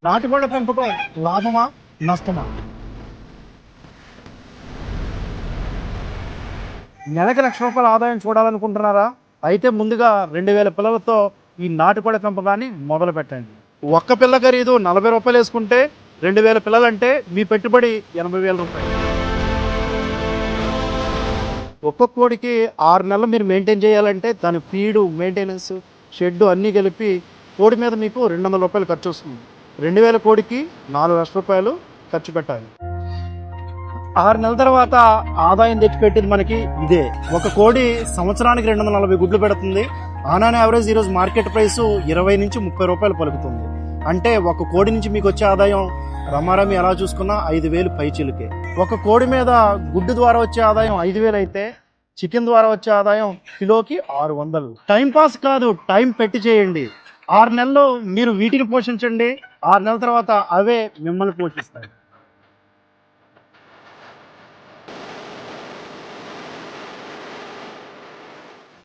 నాటుకోళ్ల పెంపకం లాభమా నష్టమా? నెలకు ₹1,00,000 ఆదాయం చూడాలనుకుంటున్నారా? అయితే ముందుగా 2,000 పిల్లలతో ఈ నాటుకోళ్ల పెంపకాన్ని మొదలు పెట్టండి. ఒక్క పిల్ల ఖరీదు ₹40 వేసుకుంటే 2,000 పిల్లలంటే మీ పెట్టుబడి ₹80,000. ఒక్కొక్క కోడికి 6 నెలలు మీరు మెయింటైన్ చేయాలంటే దాని ఫీడు, మెయింటెనెన్స్, షెడ్ అన్నీ కలిపి కోడి మీద మీకు ₹200 ఖర్చు వస్తుంది. 2,000 కోడికి ₹4,00,000 ఖర్చు పెట్టాలి. 6 నెలల తర్వాత ఆదాయం తెచ్చిపెట్టింది మనకి ఇదే. ఒక కోడి సంవత్సరానికి 240 గుడ్లు పెడుతుంది. ఆన్ యావరేజ్ ఈరోజు మార్కెట్ ప్రైస్ ₹20 నుంచి ₹30 పలుకుతుంది. అంటే ఒక కోడి నుంచి మీకు వచ్చే ఆదాయం రమారమి ఎలా చూసుకున్నా 5,000 పైచిలుకే. ఒక కోడి మీద గుడ్డు ద్వారా వచ్చే ఆదాయం 5,000 అయితే చికెన్ ద్వారా వచ్చే ఆదాయం కిలోకి 600. టైం పాస్ కాదు, టైం పెట్టి చేయండి. 6 నెలలు మీరు వీటిని పోషించండి. 6 నెలల తర్వాత అవే మిమ్మల్ని పోషిస్తాయి.